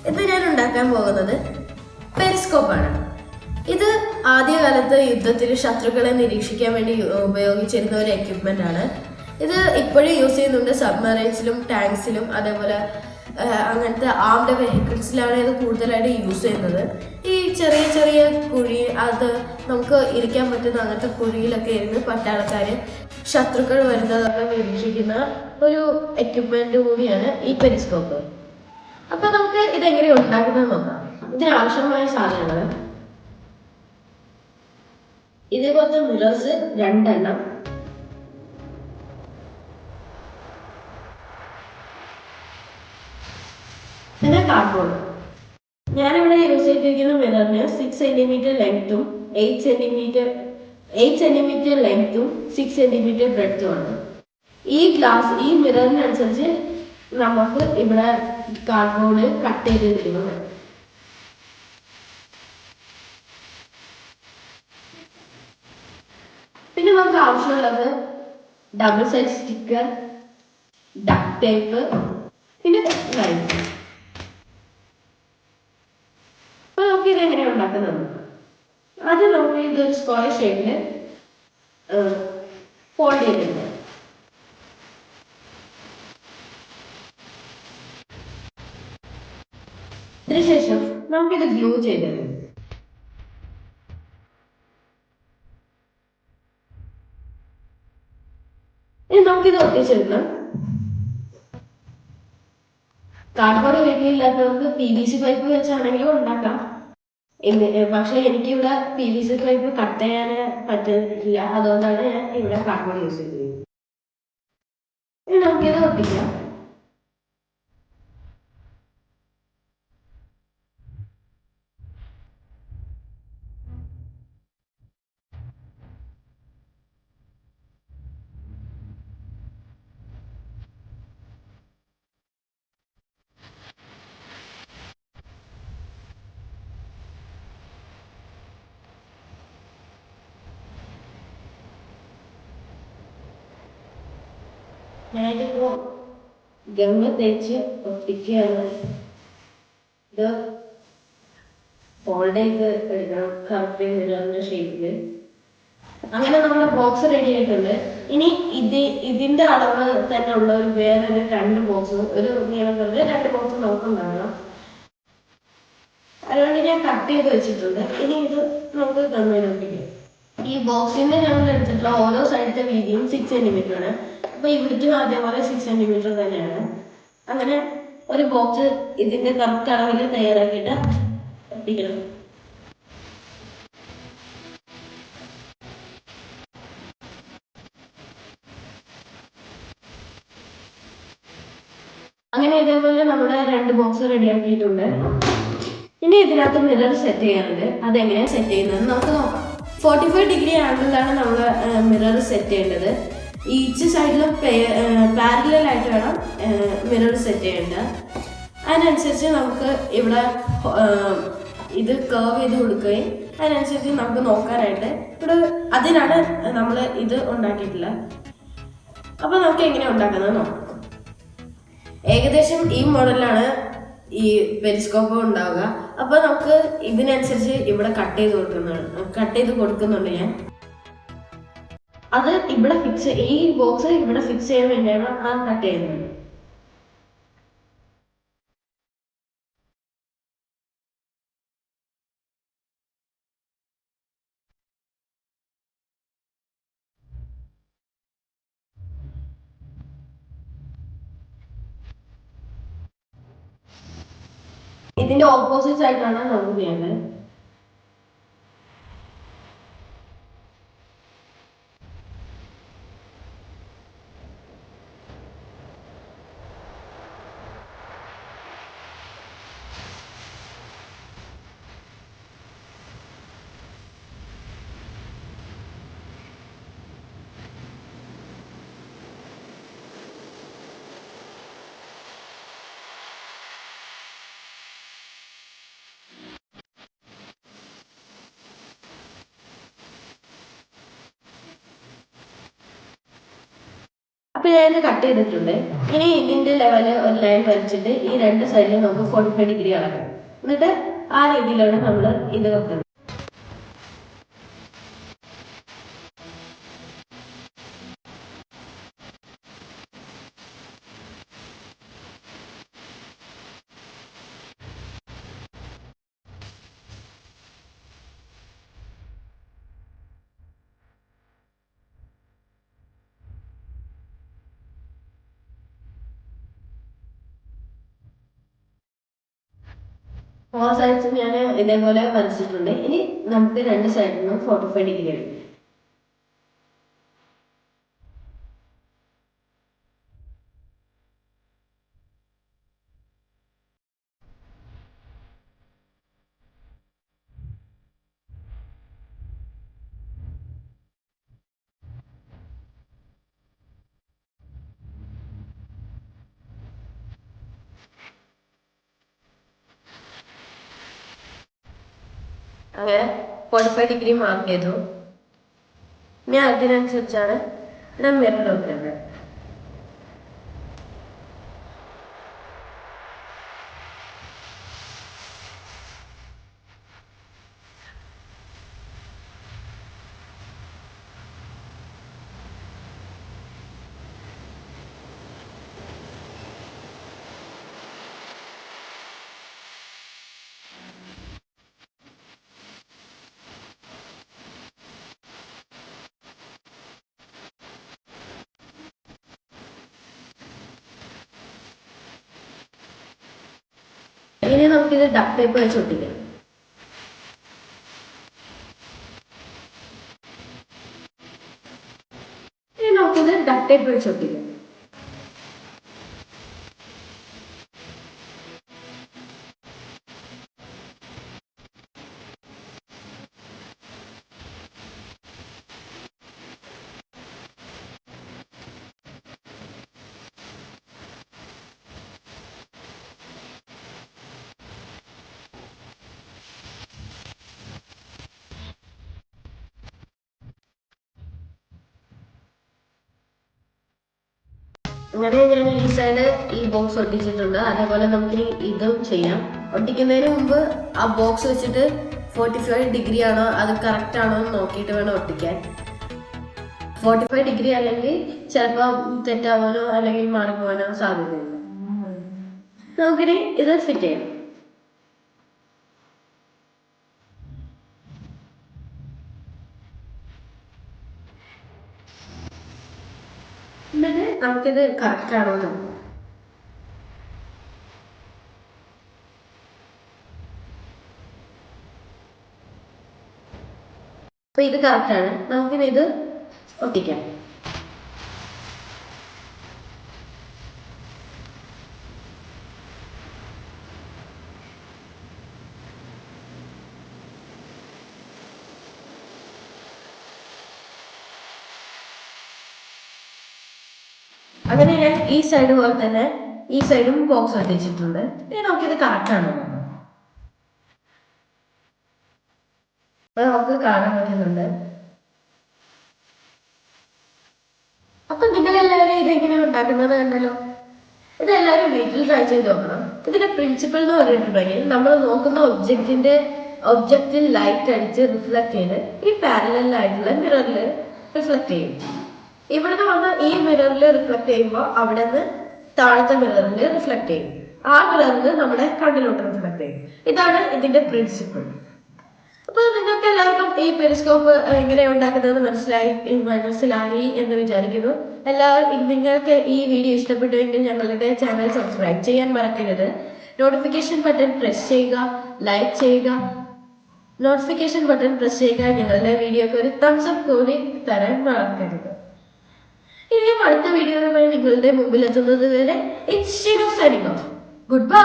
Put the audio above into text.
ഇന്ന് ഞാൻ ഉണ്ടാക്കാൻ പോകുന്നത് പെരിസ്കോപ്പാണ്. ഇത് ആദ്യകാലത്ത് യുദ്ധത്തിൽ ശത്രുക്കളെ നിരീക്ഷിക്കാൻ വേണ്ടി ഉപയോഗിച്ചിരുന്ന ഒരു എക്യുപ്മെന്റ് ആണ്. ഇത് ഇപ്പോഴും യൂസ് ചെയ്യുന്നുണ്ട്. സബ്മറൈൻസിലും ടാങ്ക്സിലും അതേപോലെ അങ്ങനത്തെ ആംഡ് വെഹിക്കിൾസിലാണ് ഇത് കൂടുതലായിട്ട് യൂസ് ചെയ്യുന്നത്. ഈ ചെറിയ ചെറിയ കുഴി, അത് നമുക്ക് ഇരിക്കാൻ പറ്റുന്ന അങ്ങനത്തെ കുഴിയിലൊക്കെ ഇരുന്ന് പട്ടാളക്കാർ ശത്രുക്കൾ വരുന്നതൊക്കെ നിരീക്ഷിക്കുന്ന ഒരു എക്യുപ്മെന്റ് കൂടിയാണ് ഈ പെരിസ്കോപ്പ്. അപ്പൊ നമുക്ക് ഇതെങ്ങനെ ഉണ്ടാക്കുന്നത് നോക്കാം. ഇതിനാവശ്യമായ സാധനങ്ങൾ ഇതേപോലത്തെ മിറേഴ്സ് 2 എണ്ണം, പിന്നെ കാർഡ്ബോർഡ്. ഞാനിവിടെ യൂസ് ചെയ്തിരിക്കുന്ന മിററിന് 6 സെന്റിമീറ്റർ ലെങ്ത്തും 8 സെന്റിമീറ്റർ ലെങ്ത്തും 6 സെന്റിമീറ്റർ ബ്രെഡ്ത്തും ആണ്. ഈ മിററിനനുസരിച്ച് നമുക്ക് ഇവിടെ കാർഡ്ബോർഡ് കട്ട് ചെയ്തിരിക്കുന്നത്. പിന്നെ നമുക്ക് ആവശ്യമുള്ളത് double side sticker, duct tape, പിന്നെ ലൈറ്റ്. അപ്പൊ നമുക്ക് ഇതെങ്ങനെ ഉണ്ടാക്കുന്നത്? ആദ്യം നമുക്ക് ഇതൊരു സ്ക്വയർ ഷേപ്പില് ഫോൾഡ് ചെയ്തിട്ടുണ്ട്. ഇതിനുശേഷം നമുക്കിത് ഗ്ലൂ ചെയ്തിട്ടുണ്ട്. ഇനി നമുക്കിത് ഒട്ടിച്ചെടുക്കണം. കാർഡ്ബോർഡ് വീട്ടിലില്ലാത്തവർക്ക് PVC പൈപ്പ് വെച്ചാണെങ്കിലും ഉണ്ടാക്കാം. പക്ഷെ എനിക്കിവിടെ PVC പൈപ്പ് കട്ട് ചെയ്യാൻ പറ്റുന്നില്ല, അതുകൊണ്ടാണ് ഞാൻ ഇവിടെ കാർഡ്ബോർഡ് യൂസ് ചെയ്തിരിക്കുന്നത്. ഇനി നമുക്കിത് ഒട്ടിക്കാം. ഞാനിപ്പോ ഗമ്മ തേച്ച് ഒട്ടിക്കുകയാണ്. ഇത് ഫോൾഡ് ചെയ്ത് എടുക്കണം കറക്റ്റ് ഷേപ്പില്. അങ്ങനെ നമ്മുടെ ബോക്സ് റെഡി ആയിട്ടുണ്ട്. ഇനി ഇതിന്റെ അളവ് തന്നെ ഉള്ള വേറൊരു 2 ബോക്സ്, ഒരു നീളത്തില് 2 ബോക്സ് നോക്കുന്നുണ്ടാകണം. അതുകൊണ്ട് ഞാൻ കട്ട് ചെയ്ത് വെച്ചിട്ടുണ്ട്. ഇനി ഇത് നമുക്ക് ഗമ്മയിലൊട്ടിക്കാം. ഈ ബോക്സിന്റെ ഞങ്ങൾ എടുത്തിട്ടുള്ള ഓരോ സൈഡിലത്തെ വീതിയും 6 സെന്റിമീറ്റർ ആണ്. അപ്പൊ ഇവിടുത്തെ അതേപോലെ 6 സെന്റിമീറ്റർ തന്നെയാണ്. അങ്ങനെ ഒരു ബോക്സ് ഇതിന്റെ കറക്റ്റ് അളവിൽ തയ്യാറാക്കിയിട്ട് ഒട്ടിക്കണം. അങ്ങനെ ഇതേപോലെ നമ്മുടെ 2 ബോക്സ് റെഡിയാക്കിയിട്ടുണ്ട്. ഇനി ഇതിനകത്ത് മിറർ സെറ്റ് ചെയ്യാനുണ്ട്. അതെങ്ങനെയാണ് സെറ്റ് ചെയ്യുന്നത് നമുക്ക് നോക്കാം. 45 ഡിഗ്രി ആംഗിളിലാണ് നമ്മൾ മിറർ സെറ്റ് ചെയ്യേണ്ടത്. ഈച്ച് സൈഡിലും പാരലലായിട്ട് വേണം മിറർ സെറ്റ് ചെയ്യേണ്ടത്. അതിനനുസരിച്ച് നമുക്ക് ഇവിടെ ഇത് കർവ് ചെയ്ത് കൊടുക്കുകയും അതിനനുസരിച്ച് നമുക്ക് നോക്കാനായിട്ട് ഇവിടെ അതിനാണ് നമ്മൾ ഇത് ഉണ്ടാക്കിയിട്ടില്ല. അപ്പൊ നമുക്ക് എങ്ങനെയാണ് ഉണ്ടാക്കുന്നത് നോക്കാം. ഏകദേശം ഈ മോഡലാണ് ഈ പെരിസ്കോപ്പ് ഉണ്ടാവുക. അപ്പൊ നമുക്ക് ഇതിനനുസരിച്ച് ഇവിടെ കട്ട് ചെയ്ത് കൊടുക്കുന്നുണ്ട് ഞാൻ. അത് ഇവിടെ ഈ ബോക്സ് ഇവിടെ ഫിക്സ് ചെയ്യാൻ വേണ്ടിയാണ് ആ കട്ട് ചെയ്യുന്നത്. ഇതിന്റെ ഓപ്പോസിറ്റ് സൈഡിലാണ് നമുക്ക് ചെയ്യേണ്ടത്. അപ്പോൾ ഞാൻ ഇത് കട്ട് ചെയ്തിട്ടുണ്ട്. ഇനി ഇതിൻ്റെ ലെവല് ഒരു ലൈൻ വരച്ചിട്ട് ഈ രണ്ട് സൈഡിലും നമുക്ക് 45 ഡിഗ്രി അളക്കണം. എന്നിട്ട് ആ രീതിയിലാണ് നമ്മൾ ഇത് വെക്കുന്നത്. ഫോർ സൈഡ്സും ഞാൻ ഇതേപോലെ വരച്ചിട്ടുണ്ട്. ഇനി നമുക്ക് രണ്ട് സൈഡിൽ നിന്നും 45 ഡിഗ്രി എടുക്കും. അങ്ങനെ 45 ഡിഗ്രി മാർക്ക് ചെയ്തു. ഇനി അതിനനുസരിച്ചാണ് ഞാൻ മിറർ വെക്കുന്നത്. ഇനി നമുക്കിത് ഡക്ക് ടേപ്പ് വെച്ച് ഒട്ടിക്കാം. ഇനി നമുക്കിത് ഡക്ക് ടേപ്പ് വെച്ച് ഒട്ടിക്കാം. അങ്ങനെ ഞാൻ ഈ സൈഡ് ഈ ബോക്സ് ഒട്ടിച്ചിട്ടുണ്ട്. അതേപോലെ നമുക്ക് ഇതും ചെയ്യാം. ഒട്ടിക്കുന്നതിന് മുമ്പ് ആ ബോക്സ് വെച്ചിട്ട് 45 ഡിഗ്രി ആണോ അത് കറക്റ്റ് ആണോ എന്ന് നോക്കിയിട്ട് വേണം ഒട്ടിക്കാൻ. 45 ഡിഗ്രി അല്ലെങ്കിൽ ചിലപ്പോൾ തെറ്റാവാനോ അല്ലെങ്കിൽ മാറിപ്പോവാനോ സാധ്യതയുണ്ട്. നമുക്കിനി ഇത് ഫിറ്റ് ചെയ്യാം. എന്നിട്ട് നമുക്കിത് കറക്റ്റ് ആണോ എന്ന് നോക്കാം. അപ്പൊ ഇത് കറക്റ്റ് ആണ്. നമുക്കിനി ഇത് ഒട്ടിക്കാം. അങ്ങനെ ഞാൻ ഈ സൈഡ് പോലെ തന്നെ ഈ സൈഡും ബോക്സ് ഒട്ടിച്ചിട്ടുണ്ട്. ഇനി നമുക്കിത് കറക്റ്റ് ആണോ അപ്പൊ നമുക്ക് കാണാൻ പറ്റുന്നുണ്ട്. അപ്പൊ നിങ്ങളെല്ലാവരും ഇതെങ്ങനെ ഉണ്ടാക്കുന്നത് കണ്ടല്ലോ. ഇതെല്ലാവരും വീട്ടിൽ ട്രൈ ചെയ്ത് നോക്കണം. ഇതിന്റെ പ്രിൻസിപ്പൽ എന്ന് പറഞ്ഞിട്ടുണ്ടെങ്കിൽ നമ്മൾ നോക്കുന്ന ഒബ്ജക്റ്റിൽ ലൈറ്റ് അടിച്ച് റിഫ്ലക്ട് ചെയ്ത് ഈ പാരലൽ ആയിട്ടുള്ള മിററിൽ റിഫ്ലക്ട് ചെയ്യും. ഇവിടുന്ന് വന്ന് ഈ മിററിൽ റിഫ്ലക്ട് ചെയ്യുമ്പോൾ അവിടെ നിന്ന് താഴത്തെ മിററിൽ റിഫ്ലക്ട് ചെയ്യും. ആ മിററിൽ നമ്മുടെ കണ്ണിലോട്ട് റിഫ്ലക്ട് ചെയ്യും. ഇതാണ് ഇതിന്റെ പ്രിൻസിപ്പിൾ. അപ്പൊ നിങ്ങൾക്ക് എല്ലാവർക്കും ഈ പെരിസ്കോപ്പ് എങ്ങനെ ഉണ്ടാക്കുന്നത് മനസ്സിലായി എന്ന് വിചാരിക്കുന്നു. നിങ്ങൾക്ക് ഈ വീഡിയോ ഇഷ്ടപ്പെട്ടുവെങ്കിൽ ഞങ്ങളുടെ ചാനൽ സബ്സ്ക്രൈബ് ചെയ്യാൻ മറക്കരുത്. നോട്ടിഫിക്കേഷൻ ബട്ടൺ പ്രസ് ചെയ്യുക, ലൈക്ക് ചെയ്യുക. നോട്ടിഫിക്കേഷൻ ബട്ടൺ പ്രസ് ചെയ്യുക. ഞങ്ങളുടെ വീഡിയോക്ക് ഒരു തംസ് അപ്പ് കൂടി തരാൻ മറക്കരുത്. ഇനിയും അടുത്ത വീഡിയോയുമായി നിങ്ങളുടെ മുമ്പിൽ എത്തുന്നത് വരെ it's Shinu signing off. Good bye.